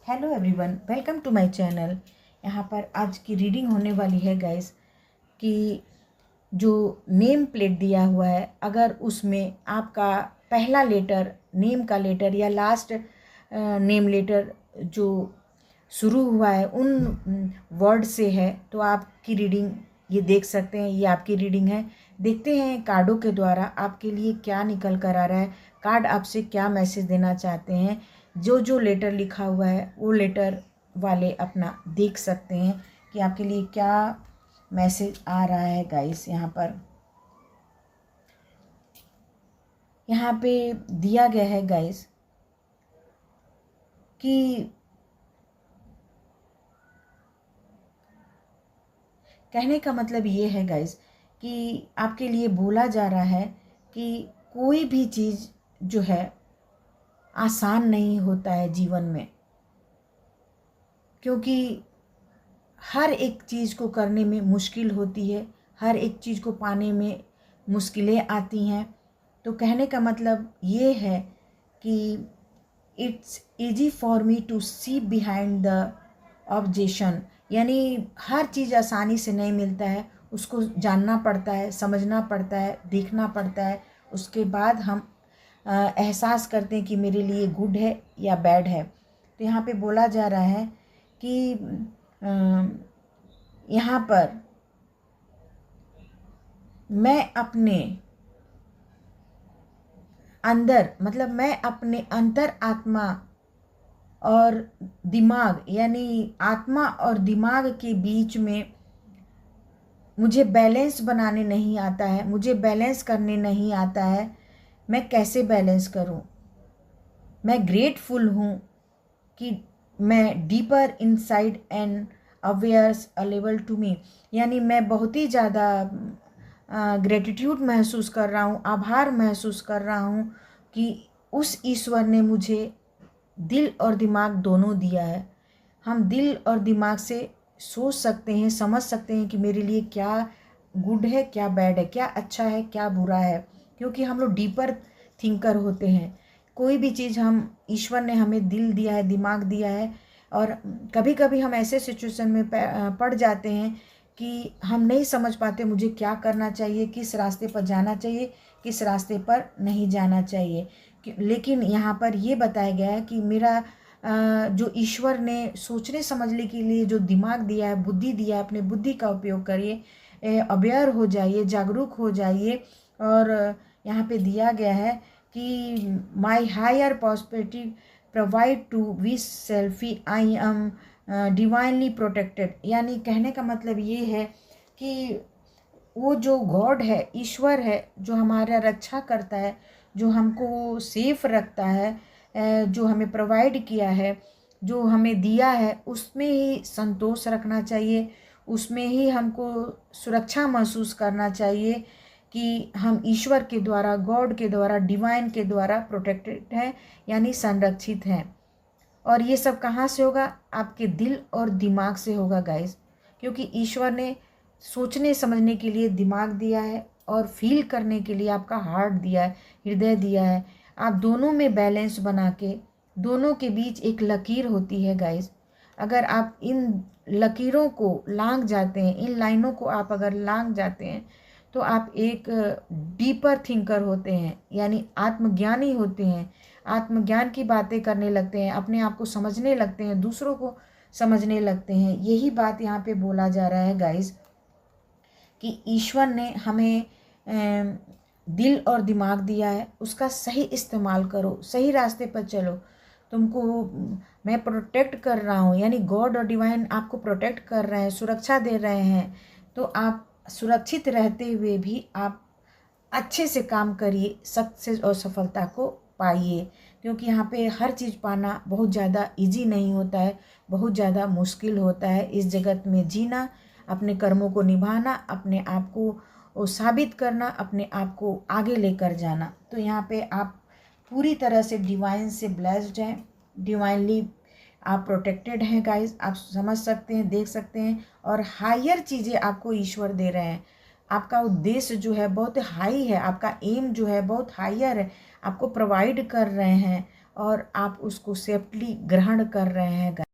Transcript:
Hello everyone, welcome to my channel. यहाँ पर आज की रीडिंग होने वाली है गाइस कि जो नेम प्लेट दिया हुआ है, अगर उसमें आपका पहला लेटर नेम का लेटर या लास्ट नेम लेटर जो शुरू हुआ है उन वर्ड से है तो आपकी रीडिंग ये देख सकते हैं। ये आपकी रीडिंग है। देखते हैं कार्डों के द्वारा आपके लिए क्या निकल कर आ रहा है, कार्ड आपसे क्या मैसेज देना चाहते हैं। जो जो लेटर लिखा हुआ है वो लेटर वाले अपना देख सकते हैं कि आपके लिए क्या मैसेज आ रहा है गाइस। यहाँ पे दिया गया है गाइस कि कहने का मतलब ये है गाइस कि आपके लिए बोला जा रहा है कि कोई भी चीज़ जो है आसान नहीं होता है जीवन में, क्योंकि हर एक चीज़ को करने में मुश्किल होती है, हर एक चीज़ को पाने में मुश्किलें आती हैं। तो कहने का मतलब ये है कि it's easy for me to see behind the objection, यानी हर चीज़ आसानी से नहीं मिलता है, उसको जानना पड़ता है, समझना पड़ता है, देखना पड़ता है। उसके बाद हम एहसास करते हैं कि मेरे लिए गुड है या बैड है। तो यहाँ पे बोला जा रहा है कि यहाँ पर मैं अपने अंदर, मतलब मैं अपने अंतर आत्मा और दिमाग, यानी आत्मा और दिमाग के बीच में मुझे बैलेंस बनाने नहीं आता है, मुझे बैलेंस करने नहीं आता है। मैं कैसे बैलेंस करूं? मैं ग्रेटफुल हूं कि मैं deeper inside and awares a level to me, यानी मैं बहुत ही ज़्यादा ग्रेटिट्यूड महसूस कर रहा हूँ, आभार महसूस कर रहा हूँ कि उस ईश्वर ने मुझे दिल और दिमाग दोनों दिया है। हम दिल और दिमाग से सोच सकते हैं, समझ सकते हैं कि मेरे लिए क्या गुड है, क्या बैड है, क्या अच्छा है, क्या बुरा है, क्योंकि हम लोग डीपर थिंकर होते हैं। कोई भी चीज़ हम, ईश्वर ने हमें दिल दिया है, दिमाग दिया है, और कभी कभी हम ऐसे सिचुएशन में पड़ जाते हैं कि हम नहीं समझ पाते मुझे क्या करना चाहिए, किस रास्ते पर जाना चाहिए, किस रास्ते पर नहीं जाना चाहिए। लेकिन यहाँ पर ये बताया गया है कि मेरा जो ईश्वर ने सोचने समझने के लिए जो दिमाग दिया है, बुद्धि दिया है, अपने बुद्धि का उपयोग करिए, अवेयर हो जाइए, जागरूक हो जाइए। और यहाँ पे दिया गया है कि my higher perspective provide to which selfie I am divinely protected, यानी कहने का मतलब ये है कि वो जो गॉड है, ईश्वर है, जो हमारा रक्षा करता है, जो हमको सेफ रखता है, जो हमें प्रोवाइड किया है, जो हमें दिया है, उसमें ही संतोष रखना चाहिए, उसमें ही हमको सुरक्षा महसूस करना चाहिए कि हम ईश्वर के द्वारा, गॉड के द्वारा, डिवाइन के द्वारा प्रोटेक्टेड हैं, यानी संरक्षित हैं। और ये सब कहाँ से होगा? आपके दिल और दिमाग से होगा गाइस, क्योंकि ईश्वर ने सोचने समझने के लिए दिमाग दिया है और फील करने के लिए आपका हार्ट दिया है, हृदय दिया है। आप दोनों में बैलेंस बना के, दोनों के बीच एक लकीर होती है गाइस। अगर आप इन लकीरों को लांघ जाते हैं, इन लाइनों को आप अगर लांघ जाते हैं, तो आप एक डीपर थिंकर होते हैं, यानी आत्मज्ञानी होते हैं। आत्मज्ञान की बातें करने लगते हैं, अपने आप को समझने लगते हैं, दूसरों को समझने लगते हैं। यही बात यहाँ पे बोला जा रहा है गाइस कि ईश्वर ने हमें दिल और दिमाग दिया है, उसका सही इस्तेमाल करो, सही रास्ते पर चलो। तुमको मैं प्रोटेक्ट कर रहा हूँ, यानी गॉड और डिवाइन आपको प्रोटेक्ट कर रहे हैं, सुरक्षा दे रहे हैं। तो आप सुरक्षित रहते हुए भी आप अच्छे से काम करिए, सक्सेस और सफलता को पाइए, क्योंकि यहाँ पे हर चीज़ पाना बहुत ज़्यादा इजी नहीं होता है, बहुत ज़्यादा मुश्किल होता है इस जगत में जीना, अपने कर्मों को निभाना, अपने आप को साबित करना, अपने आप को आगे लेकर जाना। तो यहाँ पे आप पूरी तरह से डिवाइन से ब्लेस्ड हैं, डिवाइनली आप प्रोटेक्टेड हैं गाइस। आप समझ सकते हैं, देख सकते हैं, और हायर चीज़ें आपको ईश्वर दे रहे हैं। आपका उद्देश्य जो है बहुत हाई है, आपका एम जो है बहुत हायर है, आपको प्रोवाइड कर रहे हैं। और आप उसको सेफ्टली ग्रहण कर रहे हैं।